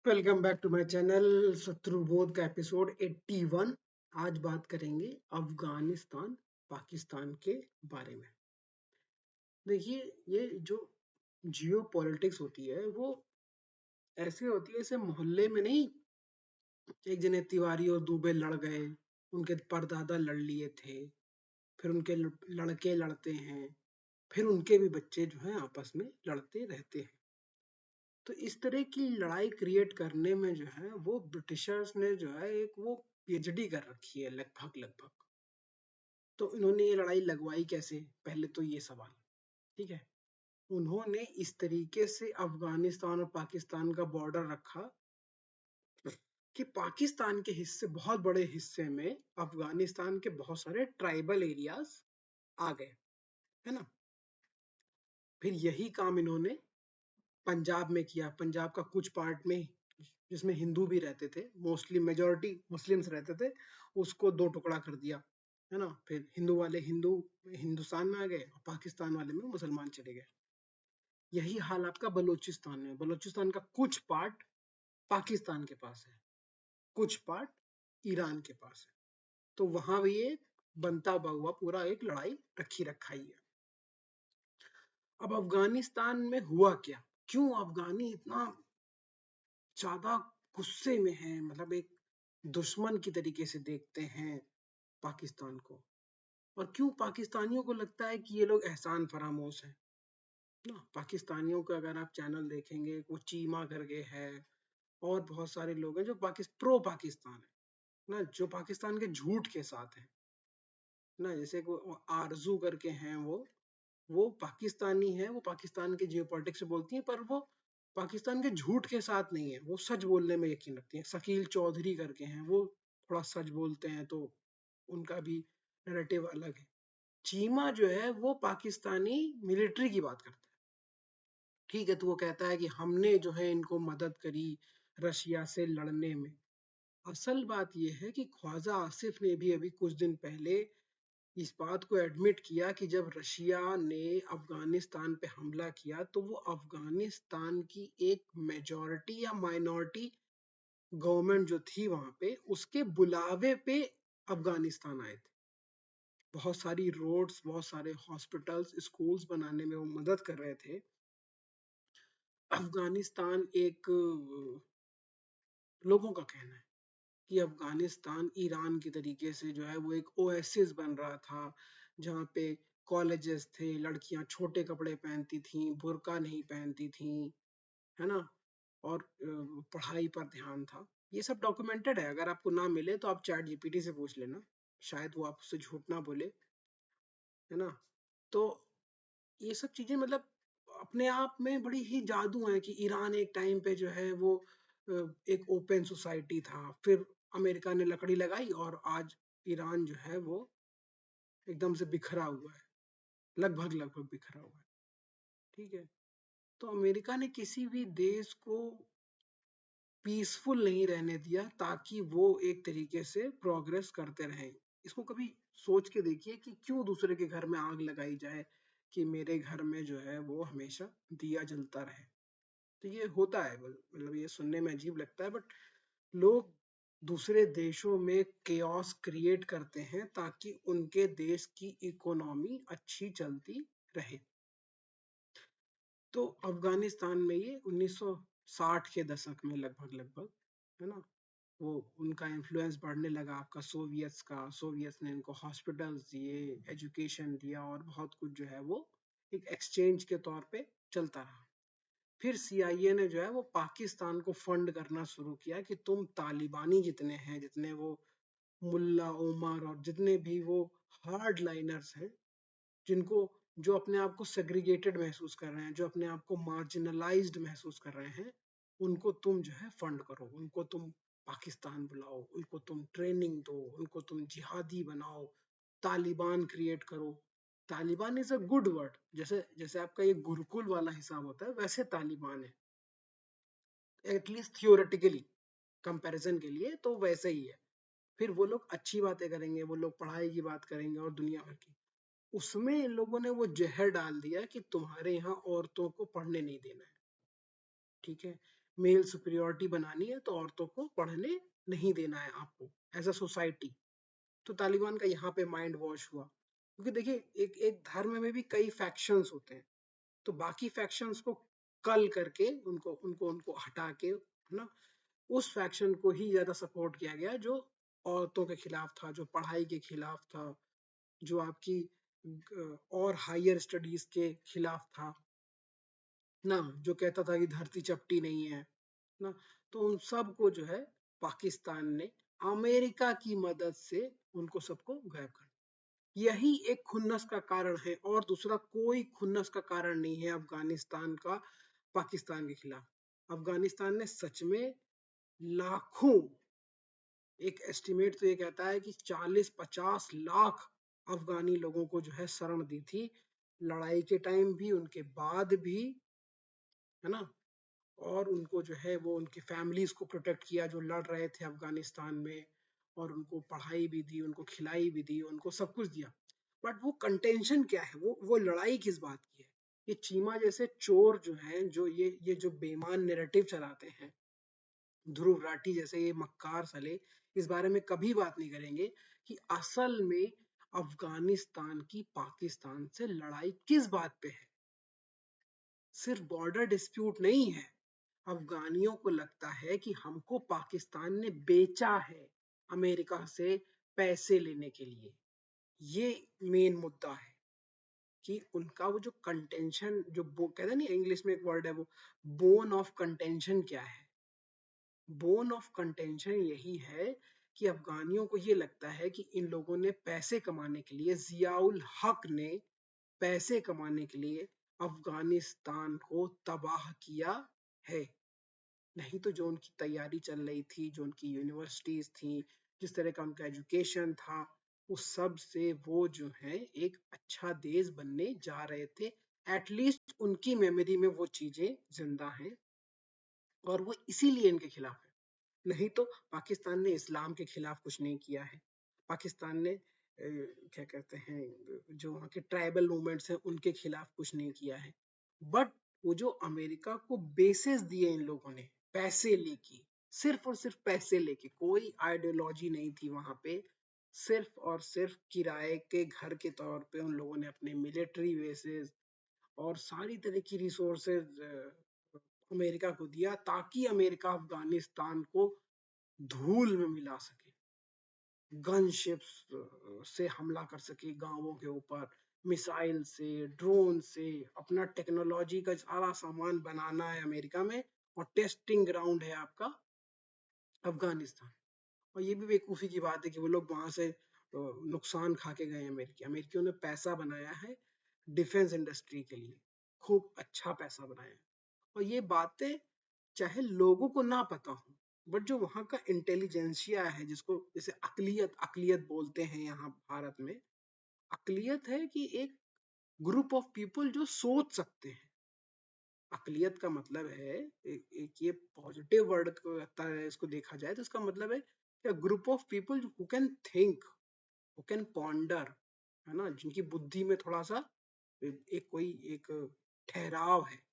Welcome back to my channel Shatrubodh का episode 81। आज बात करेंगे अफगानिस्तान पाकिस्तान के बारे में। देखिए, ये जो जियो पॉलिटिक्स होती है वो ऐसे होती है, जैसे मोहल्ले में नहीं, एक जने तिवारी और दुबे लड़ गए, उनके परदादा लड़ लिए थे, फिर उनके लड़के लड़ते हैं, फिर उनके भी बच्चे जो हैं आपस में लड़ते रहते हैं। तो इस तरह की लड़ाई क्रिएट करने में जो है वो ब्रिटिशर्स ने जो है एक वो पीएचडी कर रखी है लगभग लगभग। तो इन्होंने ये लड़ाई लगवाई कैसे, पहले तो ये सवाल। ठीक है, उन्होंने इस तरीके से अफगानिस्तान और पाकिस्तान का बॉर्डर रखा कि पाकिस्तान के हिस्से, बहुत बड़े हिस्से में अफगानिस्तान के बहुत सारे ट्राइबल एरियाज आ गए, है ना। फिर यही काम इन्होंने पंजाब में किया। पंजाब का कुछ पार्ट में जिसमें हिंदू भी रहते थे, मोस्टली मेजोरिटी मुस्लिम्स रहते थे, उसको दो टुकड़ा कर दिया, है ना। फिर हिंदू वाले हिंदुस्तान में आ गए और पाकिस्तान वाले में मुसलमान चले गए। यही हाल आपका बलूचिस्तान में। बलूचिस्तान का कुछ पार्ट पाकिस्तान के पास है, कुछ पार्ट ईरान के पास है। तो वहां भी ये बनता हुआ पूरा एक लड़ाई रखी रखाई है। अब अफगानिस्तान में हुआ क्या, क्यों अफगानी इतना ज्यादा गुस्से में है, मतलब एक दुश्मन की तरीके से देखते हैं पाकिस्तान को, और क्यों पाकिस्तानियों को लगता है कि ये लोग एहसान फरामोश हैं ना। पाकिस्तानियों का अगर आप चैनल देखेंगे, वो चीमा करके है और बहुत सारे लोग हैं जो प्रो पाकिस्तान है ना, जो पाकिस्तान के झूठ के साथ है ना। जैसे वो आरजू करके हैं, वो पाकिस्तानी है, वो पाकिस्तान के जियोपॉलिटिक्स से बोलती हैं, पर वो पाकिस्तान के झूठ के साथ नहीं है, वो सच बोलने में यकीन रखती हैं। शकील चौधरी करके हैं, वो थोड़ा सच बोलते हैं, तो उनका भी नैरेटिव अलग है। चीमा जो है वो पाकिस्तानी मिलिट्री की बात करता है। ठीक है, तो वो कहता है कि हमने जो है इनको मदद करी रशिया से लड़ने में। असल बात यह है कि ख्वाजा आसिफ ने भी अभी कुछ दिन पहले इस बात को एडमिट किया कि जब रशिया ने अफगानिस्तान पे हमला किया तो वो अफगानिस्तान की एक मेजॉरिटी या माइनॉरिटी गवर्नमेंट जो थी वहां पे, उसके बुलावे पे अफगानिस्तान आए थे। बहुत सारी रोड्स, बहुत सारे हॉस्पिटल्स, स्कूल्स बनाने में वो मदद कर रहे थे। अफगानिस्तान एक, लोगों का कहना है कि अफगानिस्तान ईरान की तरीके से जो है वो एक ओएसिस बन रहा था, जहाँ पे कॉलेजेस थे, लड़कियां छोटे कपड़े पहनती थीं, बुर्का नहीं पहनती थीं, है ना, और पढ़ाई पर ध्यान था। ये सब डॉक्यूमेंटेड है, अगर आपको ना मिले तो आप चैट जीपीटी से पूछ लेना, शायद वो आपसे झूठ ना बोले, है ना। तो ये सब चीजें मतलब अपने आप में बड़ी ही जादू है कि ईरान एक टाइम पे जो है वो एक ओपन सोसाइटी था, फिर अमेरिका ने लकड़ी लगाई और आज ईरान जो है वो एकदम से बिखरा हुआ है, लगभग लगभग बिखरा हुआ है। ठीक है, तो अमेरिका ने किसी भी देश को पीसफुल नहीं रहने दिया ताकि वो एक तरीके से प्रोग्रेस करते रहें। इसको कभी सोच के देखिए कि क्यों दूसरे के घर में आग लगाई जाए कि मेरे घर में जो है वो हमेशा दिया जलता रहे। तो ये होता है, मतलब ये सुनने में अजीब लगता है, बट लोग दूसरे देशों में केओस क्रिएट करते हैं ताकि उनके देश की इकोनॉमी अच्छी चलती रहे। तो अफगानिस्तान में ये 1960 के दशक में लगभग लगभग, है ना, वो उनका इन्फ्लुएंस बढ़ने लगा आपका सोवियट्स का। सोवियट्स ने इनको हॉस्पिटल्स दिए, एजुकेशन दिया और बहुत कुछ जो है वो एक एक्सचेंज के तौर पे चलता रहा। फिर सीआईए ने जो है वो पाकिस्तान को फंड करना शुरू किया कि तुम तालिबानी जितने हैं, जितने वो मुल्ला उमर और जितने भी वो हार्ड लाइनर्स हैं, जिनको, जो अपने आप को सेग्रीगेटेड महसूस कर रहे हैं, जो अपने आप को मार्जिनलाइज्ड महसूस कर रहे हैं, उनको तुम जो है फंड करो, उनको तुम पाकिस्तान बुलाओ, उनको तुम ट्रेनिंग दो, उनको तुम जिहादी बनाओ, तालिबान क्रिएट करो। Taliban is a good word, जैसे जैसे आपका ये गुरुकुल वाला हिसाब होता है, वैसे तालिबान है, एटलीस्ट थियोरेटिकली कंपैरिजन के लिए तो वैसे ही है। फिर वो लोग अच्छी बातें करेंगे, वो लोग पढ़ाई की बात करेंगे और दुनिया भर की। उसमें इन लोगों ने वो जहर डाल दिया कि तुम्हारे यहाँ औरतों को पढ़ने नहीं देना है। ठीक है, मेल सुपीरियोरिटी बनानी है तो औरतों को पढ़ने नहीं देना है आपको एज अ सोसाइटी। तो तालिबान का यहाँ पे माइंड वॉश हुआ, क्योंकि देखिए एक एक धर्म में भी कई फैक्शंस होते हैं, तो बाकी फैक्शंस को कल करके उनको उनको उनको हटा के, है ना, उस फैक्शन को ही ज्यादा सपोर्ट किया गया जो औरतों के खिलाफ था, जो पढ़ाई के खिलाफ था, जो आपकी और हायर स्टडीज के खिलाफ था ना, जो कहता था कि धरती चपटी नहीं है ना। तो उन सब को जो है पाकिस्तान ने अमेरिका की मदद से उनको सबको गायब कर, यही एक खुन्नस का कारण है, और दूसरा कोई खुन्नस का कारण नहीं है अफगानिस्तान का पाकिस्तान के खिलाफ। अफगानिस्तान ने सच में लाखों, एक एस्टिमेट तो ये कहता है कि 40-50 लाख अफगानी लोगों को जो है शरण दी थी, लड़ाई के टाइम भी, उनके बाद भी, है ना। और उनको जो है वो उनकी फैमिलीज को प्रोटेक्ट किया जो लड़ रहे थे अफगानिस्तान में, और उनको पढ़ाई भी दी, उनको खिलाई भी दी, उनको सब कुछ दिया। बट वो कंटेंशन क्या है, वो लड़ाई किस बात की है? ये चीमा जैसे चोर जो हैं, जो ये जो बेईमान नैरेटिव चलाते हैं, ध्रुव राठी जैसे ये मक्कार साले, इस बारे में कभी बात नहीं करेंगे कि असल में अफगानिस्तान की पाकिस्तान से लड़ाई किस बात पे है। सिर्फ बॉर्डर डिस्प्यूट नहीं है, अफगानियों को लगता है कि हमको पाकिस्तान ने बेचा है अमेरिका से पैसे लेने के लिए। ये मेन मुद्दा है कि उनका वो जो कंटेंशन, जो कहते हैं ना इंग्लिश में एक वर्ड है वो, बोन ऑफ कंटेंशन क्या है? बोन ऑफ कंटेंशन यही है कि अफगानियों को ये लगता है कि इन लोगों ने पैसे कमाने के लिए, जियाउल हक ने पैसे कमाने के लिए अफगानिस्तान को तबाह किया है। नहीं तो जो उनकी तैयारी चल रही थी, जो उनकी यूनिवर्सिटीज थी, जिस तरह का उनका एजुकेशन था, उस सब से वो जो है एक अच्छा देश बनने जा रहे थे। एटलीस्ट उनकी मेमोरी में वो चीजें जिंदा हैं, और वो इसीलिए इनके खिलाफ है। नहीं तो पाकिस्तान ने इस्लाम के खिलाफ कुछ नहीं किया है। पाकिस्तान ने क्या कहते हैं, जो वहाँ के ट्राइबल मूवमेंट्स हैं उनके खिलाफ कुछ नहीं किया है। बट वो जो अमेरिका को बेसिस दिए इन लोगों ने पैसे लेके, सिर्फ और सिर्फ पैसे लेके, कोई आइडियोलॉजी नहीं थी वहां पे, सिर्फ और सिर्फ किराए के घर के तौर पे उन लोगों ने अपने मिलिट्री बेसिस और सारी तरह की रिसोर्सेज अमेरिका को दिया, ताकि अमेरिका अफगानिस्तान को धूल में मिला सके, गन शिप्स से हमला कर सके गांवों के ऊपर, मिसाइल से, ड्रोन से, अपना टेक्नोलॉजी का सारा सामान बनाना है अमेरिका में, और टेस्टिंग ग्राउंड है आपका अफगानिस्तान। और ये भी बेवकूफ़ी की बात है कि वो लोग वहां से नुकसान खा के गए। अमेरिकियों ने पैसा बनाया है डिफेंस इंडस्ट्री के लिए, खूब अच्छा पैसा बनाया है। और ये बातें चाहे लोगों को ना पता हो, बट जो वहाँ का इंटेलिजेंसिया है, जिसको जैसे अकलियत अकलियत बोलते हैं यहाँ भारत में, अकलियत है कि एक ग्रुप ऑफ पीपल जो सोच सकते हैं। अकलियत का मतलब है, एक ये पॉजिटिव वर्ड को लगता है, इसको देखा जाए तो इसका मतलब है कि group of people who can think, who can ponder, है ना, जिनकी बुद्धि में थोड़ा सा एक कोई एक ठहराव है।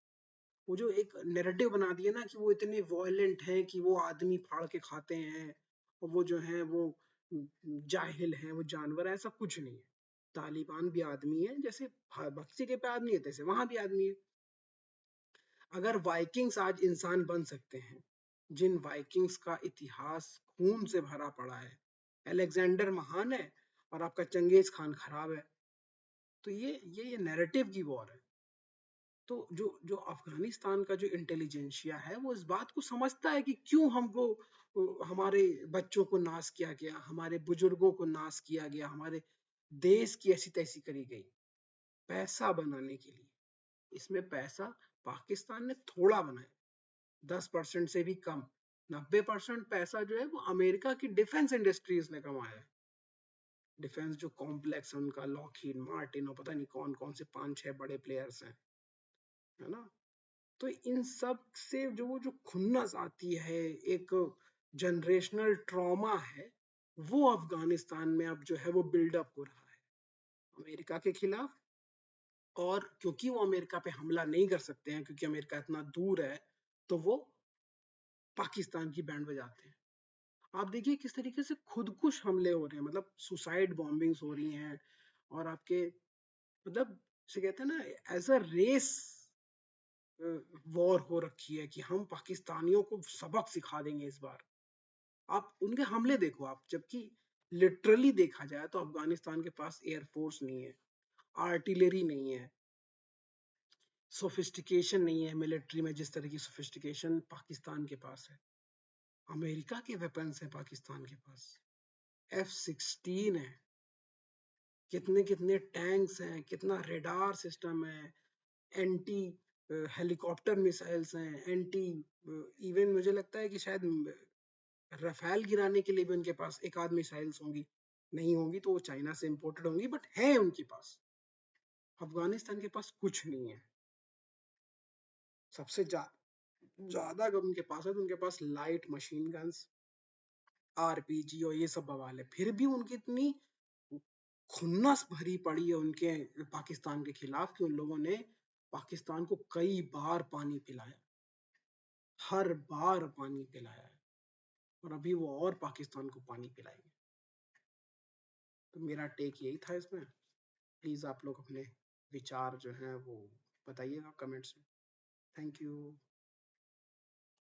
वो जो एक नैरेटिव बना दिया ना कि वो इतने वॉयलेंट हैं कि वो आदमी फाड़ के खाते हैं, और वो जो है वो जाहिल हैं, वो जानवर है, ऐसा कुछ नहीं है। तालिबान भी आदमी है, जैसे बाकी जगह पे आदमी है तैसे वहां भी आदमी है। अगर वाइकिंग्स आज इंसान बन सकते हैं, जिन वाइकिंग्स का इतिहास खून से भरा पड़ा है, अलेक्जेंडर महान है और आपका चंगेज खान खराब है, तो ये नैरेटिव की वॉर है। तो जो जो अफगानिस्तान का जो इंटेलिजेंशिया है वो इस बात को समझता है कि क्यों हमको हमारे बच्चों को नाश किया गया, हमारे बुजुर्गों को नाश किया गया, हमारे देश की ऐसी तैसी करी गई पैसा बनाने के लिए। इसमें पैसा पाकिस्तान ने थोड़ा बनाया, 10% से भी कम। 90% पैसा जो है वो अमेरिका की डिफेंस इंडस्ट्रीज ने कमाया है। डिफेंस जो कॉम्प्लेक्स है उनका, लॉकहीड मार्टिन और पता नहीं कौन कौन से 5-6 बड़े प्लेयर्स हैं, है ना। तो इन सब से जो वो जो खुन्नस आती है, एक जनरेशनल ट्रॉमा है, वो अफगानिस्तान में अब जो है वो बिल्डअप हो रहा है अमेरिका के खिलाफ। और क्योंकि वो अमेरिका पे हमला नहीं कर सकते हैं, क्योंकि अमेरिका इतना दूर है, तो वो पाकिस्तान की बैंड बजाते हैं। आप देखिए किस तरीके से खुदकुश हमले हो रहे हैं, मतलब सुसाइड बॉम्बिंग्स हो रही हैं, और आपके मतलब से कहते हैं ना, एज अ रेस वॉर हो रखी है कि हम पाकिस्तानियों को सबक सिखा देंगे इस बार। आप उनके हमले देखो आप, जबकि लिटरली देखा जाए तो अफगानिस्तान के पास एयरफोर्स नहीं है, आर्टिलरी नहीं है, सोफिस्टिकेशन नहीं है मिलिट्री में जिस तरह की सोफिस्टिकेशन पाकिस्तान के पास है। अमेरिका के वेपन्स है पाकिस्तान के पास, F-16 है, कितने कितने टैंक्स हैं, कितना रेडार सिस्टम है, एंटी हेलीकॉप्टर मिसाइल्स हैं, एंटी इवन मुझे लगता है कि शायद रफेल गिराने के लिए भी उनके पास एक आध मिसाइल्स होंगी, नहीं होंगी तो वो चाइना से इंपोर्टेड होंगी, बट है उनके पास। अफगानिस्तान के पास कुछ नहीं है। सबसे ज्यादा अगर उनके पास है तो उनके पास लाइट मशीन गन्स, आरपीजी और ये सब बवाल है, फिर भी उनकी इतनी खुन्नस भरी पड़ी है उनके पाकिस्तान के खिलाफ कि उन लोगों ने पाकिस्तान को कई बार पानी पिलाया, हर बार पानी पिलाया है, और अभी वो और पाकिस्तान को पानी पिलाएंगे। तो मेरा टेक यही था इसमें। प्लीज आप लोग अपने विचार जो हैं वो बताइएगा कमेंट्स में। Thank you.